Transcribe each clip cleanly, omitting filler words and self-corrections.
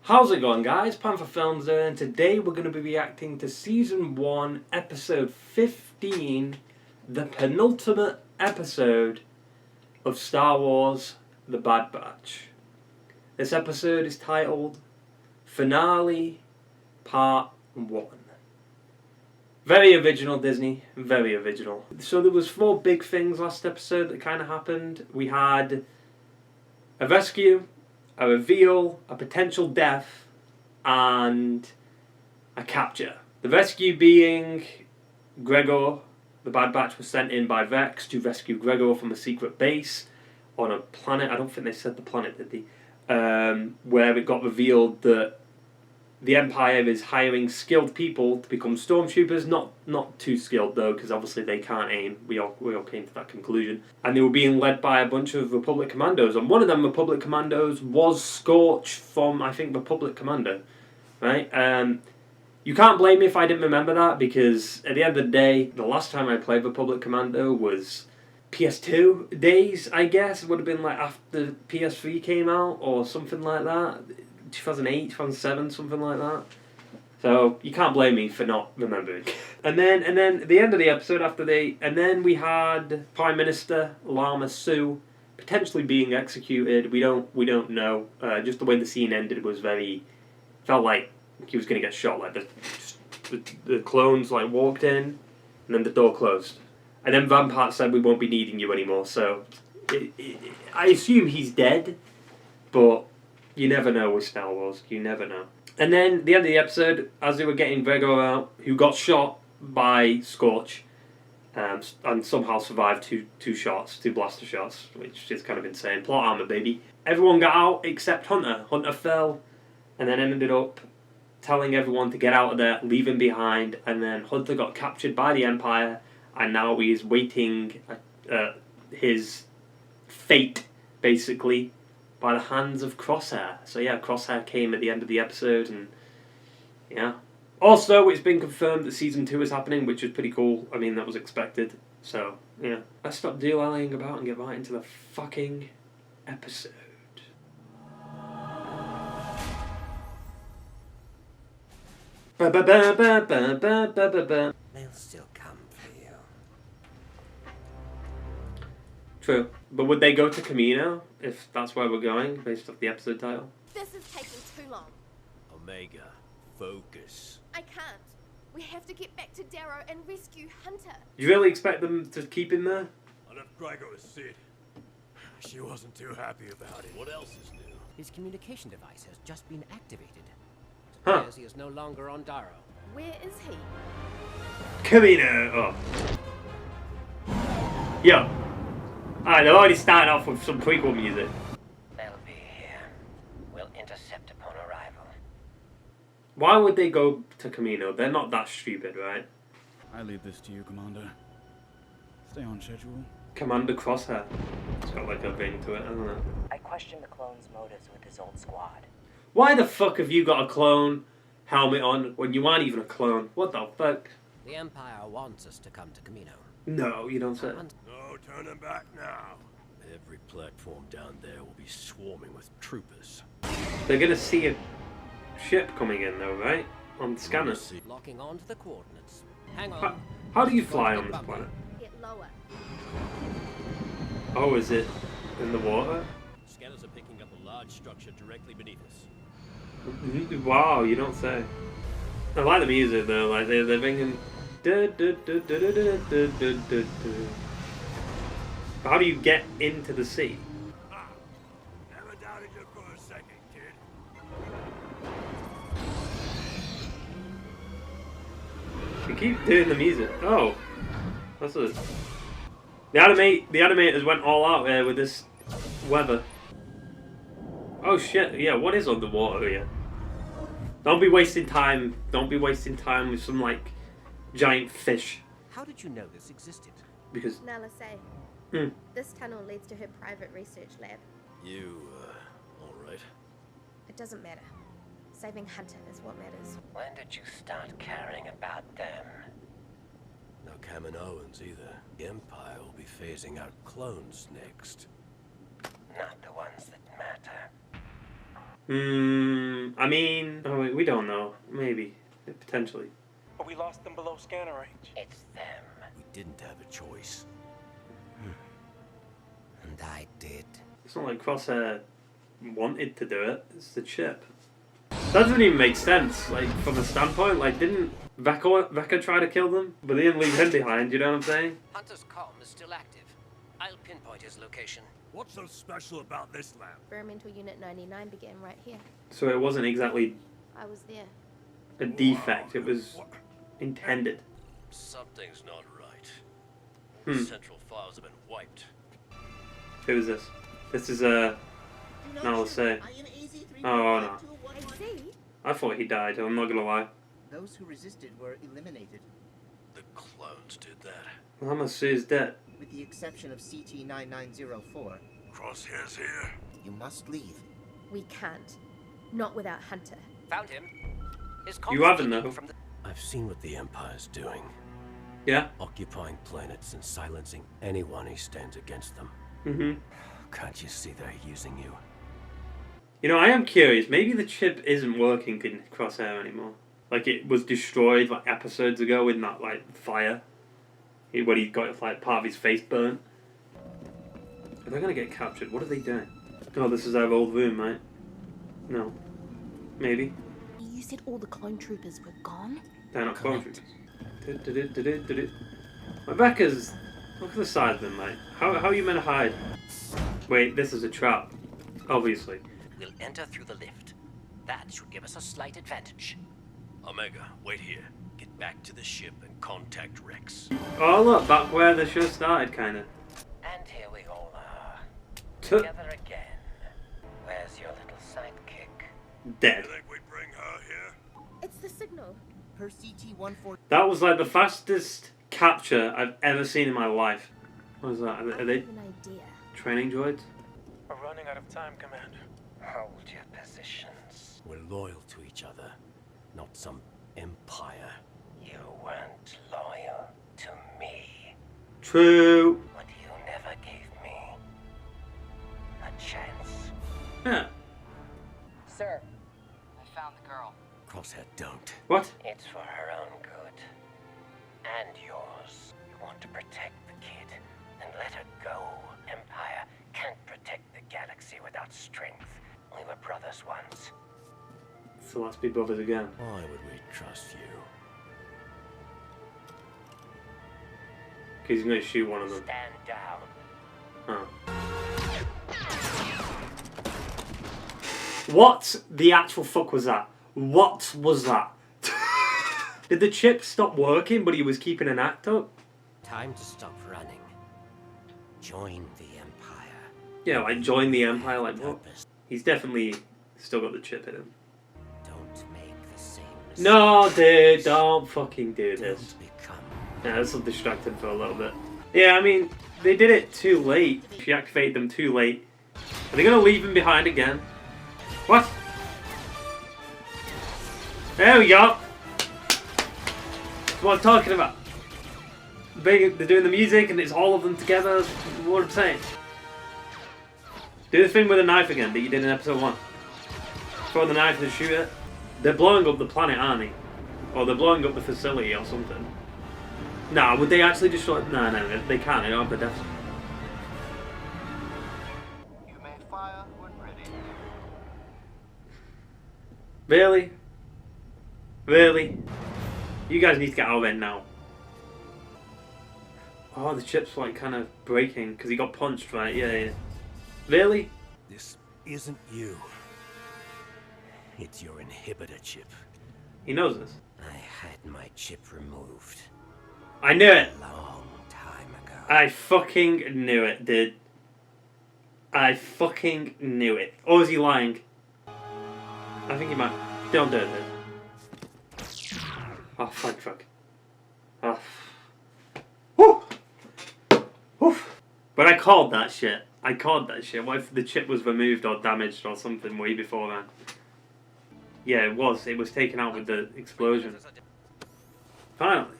How's it going, guys? Panther Films here, and today we're going to be reacting to Season 1, Episode 15, the penultimate episode of Star Wars The Bad Batch. This episode is titled Finale Part 1. Very original, Disney. Very original. So there was 4 big things last episode that kind of happened. We had a rescue, a reveal, a potential death, and a capture. The rescue being Gregor. The Bad Batch was sent in by Vex to rescue Gregor from a secret base on a planet. I don't think they said the planet, did they? Where it got revealed that the Empire is hiring skilled people to become stormtroopers. Not too skilled though, because obviously they can't aim. We all came to that conclusion. And they were being led by a bunch of Republic commandos. And one of them Republic commandos was Scorch from, I think, Republic Commando. Right? You can't blame me if I didn't remember that, because at the end of the day, the last time I played Republic Commando was PS2 days, I guess. It would have been like after PS3 came out or something like that. 2008, 2007, something like that. So you can't blame me for not remembering. and then at the end of the episode, and then we had Prime Minister Lama Su potentially being executed. We don't know. Just the way the scene ended was felt like he was going to get shot. Like the clones like walked in, and then the door closed, and then Rampart said, "We won't be needing you anymore." So I assume he's dead, but you never know with Star Wars. You never know. And then the end of the episode, as they were getting Gregor out, who got shot by Scorch, and somehow survived two blaster shots, which is kind of insane. Plot armor, baby. Everyone got out except Hunter. Hunter fell, and then ended up telling everyone to get out of there, leave him behind, and then Hunter got captured by the Empire, and now he is waiting his fate, basically, by the hands of Crosshair. So yeah, Crosshair came at the end of the episode, and yeah. Also, it's been confirmed that Season 2 is happening, which is pretty cool. I mean, that was expected. So, yeah. Let's stop dilly-dallying about and get right into the fucking episode. They'll still come for you. True. But would they go to Kamino, if that's where we're going, based off the episode title? This is taking too long. Omega, focus. I can't. We have to get back to Darrow and rescue Hunter. Do you really expect them to keep him there? I left Gregor with Sid. She wasn't too happy about it. What else is new? His communication device has just been activated. It Huh. appears he is no longer on Darrow. Where is he? Kamino! Oh. Yo. Alright, they're already starting off with some prequel music. They'll be here. We'll intercept upon arrival. Why would they go to Kamino? They're not that stupid, right? I leave this to you, Commander. Stay on schedule. Commander Crosshair. It's got like a ring to it, hasn't it? I question the clone's motives with his old squad. Why the fuck have you got a clone helmet on when you aren't even a clone? What the fuck? The Empire wants us to come to Kamino. No, you don't say. No turning back now. Every platform down there will be swarming with troopers. They're gonna see a ship coming in though, right? On the scanner. Locking on to the coordinates. Hang on. How do you fly on this planet? Get lower. Oh, is it in the water? Scanners are picking up a large structure directly beneath us. Wow, you don't say. I like the music though, like they're ringing. How do you get into the sea? Never doubted you for a second, kid. You keep doing the music. Oh, that's it. The animators went all out there with this weather. Oh shit! Yeah, what is underwater here? Don't be wasting time. Don't be wasting time with some like giant fish. How did you know this existed? Because Nala say. This tunnel leads to her private research lab. You, alright? It doesn't matter. Saving Hunter is what matters. When did you start caring about them? No Kaminoans either. The Empire will be phasing out clones next. Not the ones that matter. I mean, oh, we don't know. Maybe. Potentially. But we lost them below scanner range. It's them. We didn't have a choice. And I did. It's not like Crosshair wanted to do it. It's the chip. That doesn't even make sense. Like, from a standpoint, like, didn't Vecca try to kill them? But they didn't leave him behind, you know what I'm saying? Hunter's comm is still active. I'll pinpoint his location. What's so special about this lab? Experimental Unit 99 began right here. So it wasn't exactly I was there. a defect. It was intended. Something's not right. Hmm. Central files have been wiped. Who is this? This is no, let's say. Oh no. I see. I thought he died, I'm not gonna lie. Those who resisted were eliminated, The clones did that. Hamas is dead. with the exception of CT-9904. Crosshair's here. You must leave. We can't. Not without Hunter. Found him. His You comms haven't, leaking though. from the I've seen what the Empire's doing. Yeah? Occupying planets and silencing anyone who stands against them. Mm-hmm. Can't you see they're using you? You know, I am curious. Maybe the chip isn't working in Crosshair anymore. Like, it was destroyed, like, episodes ago with that, like, fire. When he got, like, part of his face burnt. Are they gonna get captured? What are they doing? Oh, this is our old room, right? No. Maybe. You said all the clone troopers were gone? They're not clone troopers. Rebecca's... Look at the size of them, mate. How are you meant to hide? Wait, this is a trap. Obviously. We'll enter through the lift. That should give us a slight advantage. Omega, wait here. Get back to the ship and contact Rex. Oh, look, back where the show started, kind of. And here we all are. T- Together again. Where's your little sidekick? Dead. think we'd bring her here? It's the signal. Per CT-140. That was like the fastest capture I've ever seen in my life. What is that? Are I they have an idea. training droids? We're running out of time, Commander. Hold your positions. We're loyal to each other, not some empire. You weren't loyal to me. True. But you never gave me a chance. Yeah. Sir, I found the girl. Crosshair, don't. What? It's for her own good. And yours. You want to protect the kid and let her go. Empire can't protect the galaxy without strength. We were brothers once. So let's be brothers again. Why would we trust you? Because he's going to shoot one of them. Stand down. Huh. What the actual fuck was that? What was that? Did the chip stop working but he was keeping an act up? Time to stop running. Join the Empire. Yeah, like join the Empire, like what? Purpose. He's definitely still got the chip in him. Don't make the same mistake. No, dude, don't fucking do this. Don't become. Yeah, this will distract him for a little bit. Yeah, I mean, they did it too late. She activated them too late. Are they going to leave him behind again? What? There we go. That's what I'm talking about. They're doing the music and it's all of them together. That's what I'm saying. Do the thing with a knife again that you did in episode 1. Throw the knife and shoot it. They're blowing up the planet, aren't they? Or they're blowing up the facility or something. Nah, would they actually destroy it? No, they can't. They don't have the death. You may fire when ready. Really? Really? You guys need to get out of there now. Oh, the chip's like kind of breaking because he got punched, right? Yeah. Really? This isn't you. It's your inhibitor chip. He knows this. I had my chip removed I knew it. a long time ago. I fucking knew it, dude. I fucking knew it. Or is he lying? I think he might. Don't do it, dude. Oh, fuck. Oh. Woo! Woof. But I called that shit. What if the chip was removed or damaged or something way before that? Yeah, it was. It was taken out with the explosion. Finally,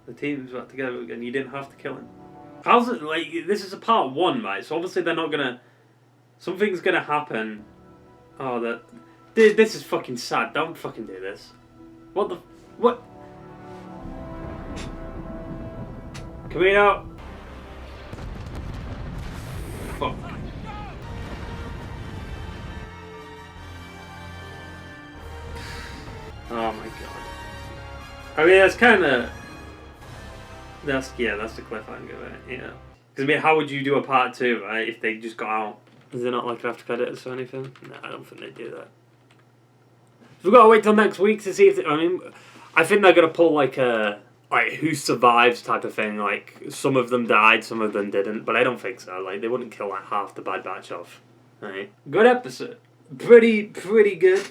the team's back together again. You didn't have to kill him. How's it, like, this is a part 1, right? So obviously they're not gonna... Something's gonna happen. Oh, Dude, this is fucking sad. Don't fucking do this. What the... What? Kamino! Fuck. Oh my god. I mean, that's kind of... That's the cliffhanger, right? Yeah. Because, I mean, how would you do a part 2, right, if they just got out? Is there not, like, after credits or anything? No, I don't think they do that. We've got to wait till next week to see if... I mean, I think they're going to pull, like, a... Like, who survives type of thing. Like, some of them died, some of them didn't. But I don't think so. Like, they wouldn't kill, like, half the Bad Batch off. Right? Good episode. Pretty good.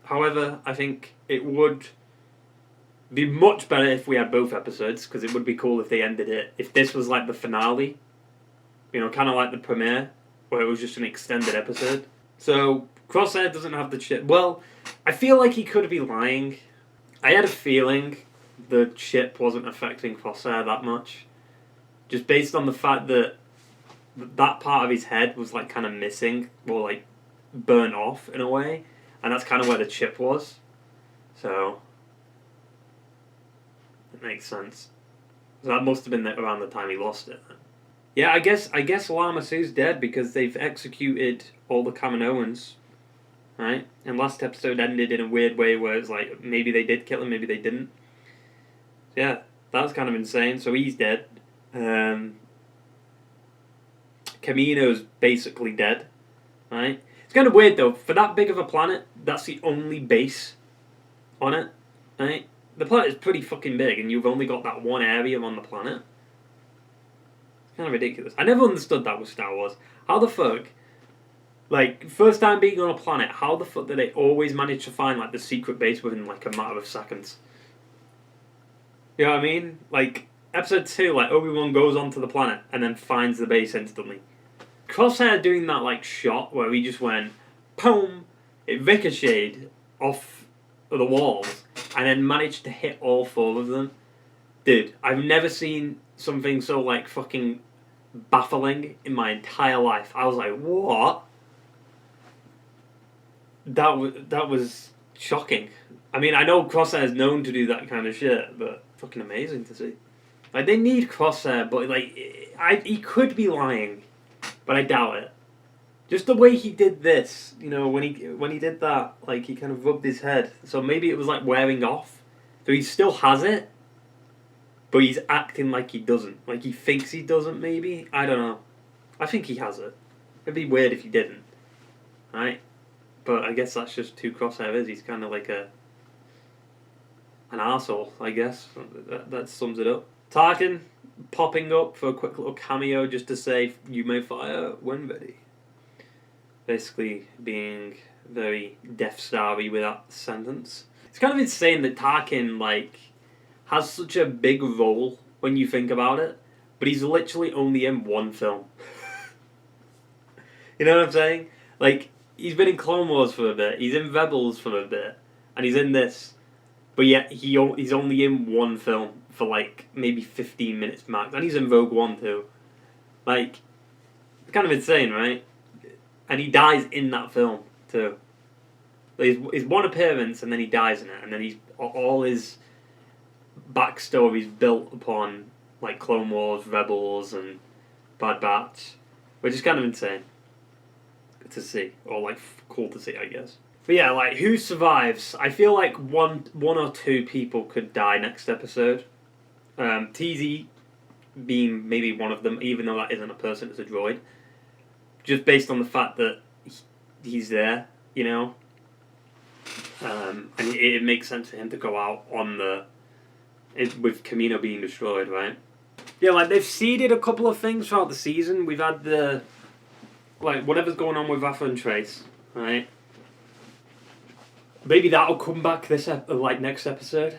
However, I think it would be much better if we had both episodes, because it would be cool if they ended it. If this was like the finale, you know, kind of like the premiere, where it was just an extended episode. So, Crosshair doesn't have the chip. Well, I feel like he could be lying. I had a feeling the chip wasn't affecting Crosshair that much. Just based on the fact that that part of his head was like kind of missing, or like burnt off in a way. And that's kind of where the chip was. So, it makes sense. So that must have been around the time he lost it. Yeah, I guess Lama Su's dead because they've executed all the Kaminoans, right? And last episode ended in a weird way where it's like, maybe they did kill him, maybe they didn't. Yeah, that's kind of insane. So he's dead. Kamino's basically dead, right? It's kind of weird though, for that big of a planet, that's the only base on it, right? The planet is pretty fucking big and you've only got that one area on the planet. It's kind of ridiculous. I never understood that with Star Wars. How the fuck, like, first time being on a planet, how the fuck did they always manage to find, like, the secret base within, like, a matter of seconds? You know what I mean? Like, episode 2, like, Obi-Wan goes onto the planet and then finds the base instantly. Crosshair doing that, like, shot where he just went, boom, it ricocheted off of the walls and then managed to hit all 4 of them. Dude, I've never seen something so, like, fucking baffling in my entire life. I was like, what? That was shocking. I mean, I know Crosshair is known to do that kind of shit, but fucking amazing to see. Like, they need Crosshair, but, like, he could be lying. But I doubt it. Just the way he did this, you know, when he did that, like, he kind of rubbed his head. So maybe it was, like, wearing off. So he still has it, but he's acting like he doesn't. Like, he thinks he doesn't, maybe? I don't know. I think he has it. It'd be weird if he didn't. Right? But I guess that's just who Crosshair is. He's kind of like an arsehole, I guess. That sums it up. Tarkin popping up for a quick little cameo just to say, you may fire when ready. Basically being very Death Star-y with that sentence. It's kind of insane that Tarkin, like, has such a big role when you think about it, but he's literally only in one film. You know what I'm saying? Like, he's been in Clone Wars for a bit, he's in Rebels for a bit, and he's in this. But yet, he's only in one film for, like, maybe 15 minutes max. And he's in Rogue One, too. Like, it's kind of insane, right? And he dies in that film, too. His one appearance, and then he dies in it. And then all his backstory is built upon, like, Clone Wars, Rebels, and Bad Batch. Which is kind of insane to see. Or, like, cool to see, I guess. But yeah, like, who survives? I feel like one or two people could die next episode. TZ being maybe one of them, even though that isn't a person, it's a droid. Just based on the fact that he's there, you know? And it makes sense for him to go out on with Kamino being destroyed, right? Yeah, like, they've seeded a couple of things throughout the season. We've had like, whatever's going on with Rafa and Trace, right? Maybe that'll come back next episode.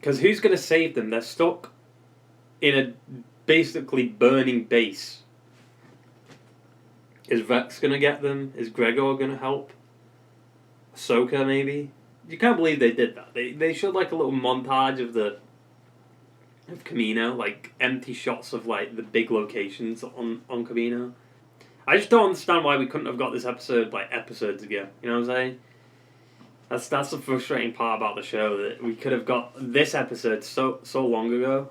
Because who's going to save them? They're stuck in a basically burning base. Is Vex going to get them? Is Gregor going to help? Ahsoka, maybe? You can't believe they did that. They showed, like, a little montage of Kamino. Like, empty shots of, like, the big locations on Kamino. I just don't understand why we couldn't have got this episode like episodes ago. You know what I'm saying? That's the frustrating part about the show, that we could have got this episode so long ago,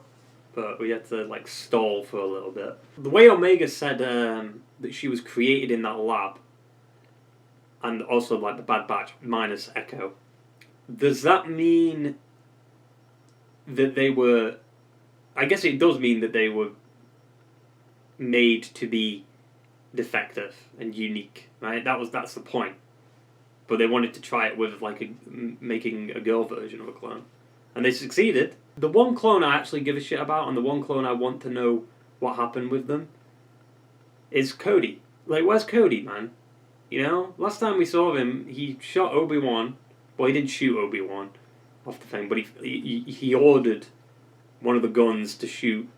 but we had to like stall for a little bit. The way Omega said that she was created in that lab, and also like the Bad Batch minus Echo, does that mean that they were? I guess it does mean that they were made to be defective and unique, right? That's the point. But they wanted to try it with like making a girl version of a clone, and they succeeded. The one clone I actually give a shit about, and the one clone I want to know what happened with them, is Cody. Like, where's Cody, man? You know, last time we saw him, he shot Obi-Wan. Well, he didn't shoot Obi-Wan off the thing, but he ordered one of the guns to shoot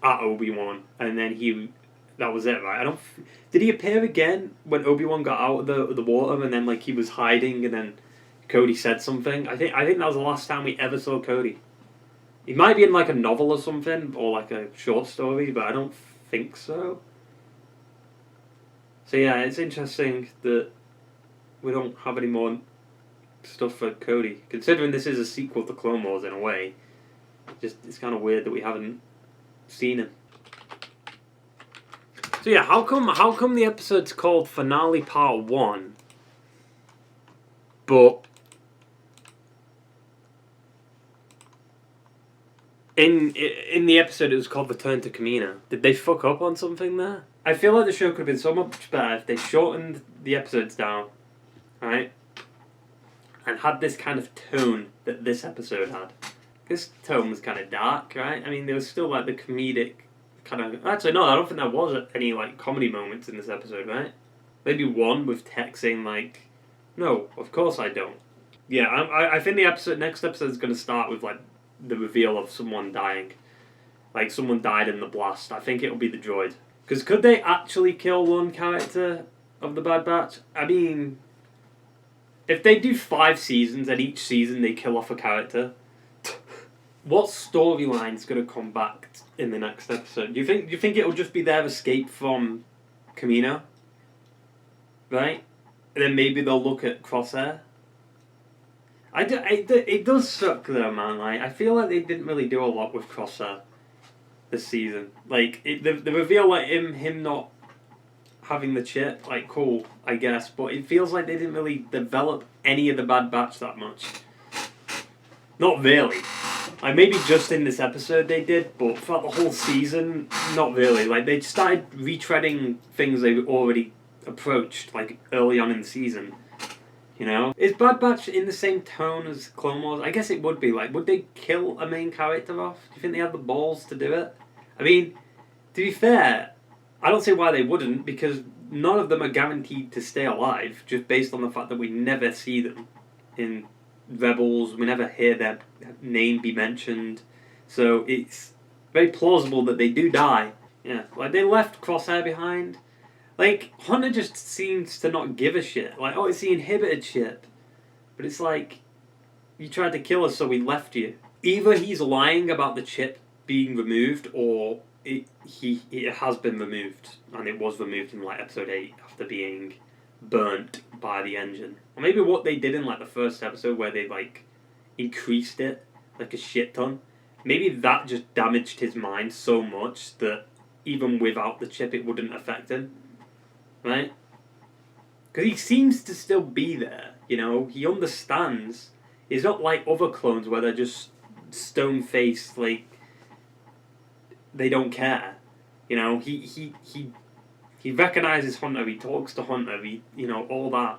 at Obi-Wan, and then that was it, right? Did he appear again when Obi-Wan got out of the water, and then like he was hiding, and then Cody said something? I think that was the last time we ever saw Cody. He might be in like a novel or something, or like a short story, but I don't think so. So yeah, it's interesting that we don't have any more stuff for Cody, considering this is a sequel to Clone Wars in a way. It's kind of weird that we haven't seen him. So yeah, how come the episode's called Finale Part 1, but in the episode it was called Return to Kamino? Did they fuck up on something there? I feel like the show could have been so much better if they shortened the episodes down, right? And had this kind of tone that this episode had. This tone was kind of dark, right? I mean, there was still like the comedic kind of... Actually, no, I don't think there was any like comedy moments in this episode, right? Maybe one with Tech saying like, "No, of course I don't." Yeah, I think the next episode is going to start with like the reveal of someone dying. Like someone died in the blast. I think it'll be the droid. Because could they actually kill one character of the Bad Batch? I mean, if they do 5 seasons and each season they kill off a character, what storyline's going to come back in the next episode? Do you think it'll just be their escape from Kamino? Right? And then maybe they'll look at Crosshair? It does suck though, man. Like, I feel like they didn't really do a lot with Crosshair this season. Like, the reveal, like, him not having the chip, like, cool, I guess. But it feels like they didn't really develop any of the Bad Batch that much. Not really. Like, maybe just in this episode they did, but throughout the whole season, not really. Like, they started retreading things they already approached, like, early on in the season. You know? Is Bad Batch in the same tone as Clone Wars? I guess it would be. Like, would they kill a main character off? Do you think they have the balls to do it? I mean, to be fair, I don't see why they wouldn't, because none of them are guaranteed to stay alive, just based on the fact that we never see them in Rebels. We never hear their name be mentioned. So it's very plausible that they do die. Yeah, like, they left Crosshair behind. Like, Hunter just seems to not give a shit. Like, oh, it's the inhibited ship. But it's like, you tried to kill us, so we left you. Either he's lying about the chip being removed, or it has been removed. And it was removed in, like, episode 8 after being burnt by the engine. Or maybe what they did in, like, the first episode where they, like, increased it, like, a shit ton. Maybe that just damaged his mind so much that even without the chip it wouldn't affect him. Right? Because he seems to still be there, you know? He understands. He's not like other clones where they're just stone-faced, like, they don't care. You know, he recognizes Hunter, he talks to Hunter, you know, all that.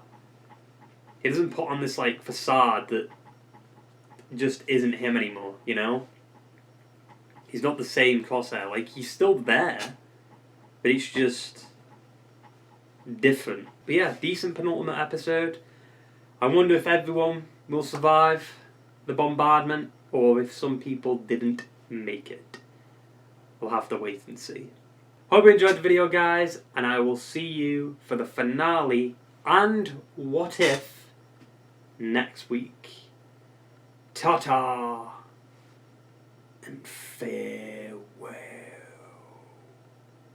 He doesn't put on this, like, facade that just isn't him anymore, you know? He's not the same Crosshair. Like, he's still there, but it's just different. But yeah, decent penultimate episode. I wonder if everyone will survive the bombardment, or if some people didn't make it. We'll have to wait and see. Hope you enjoyed the video, guys, and I will see you for the finale and What If next week. Ta-ta and farewell.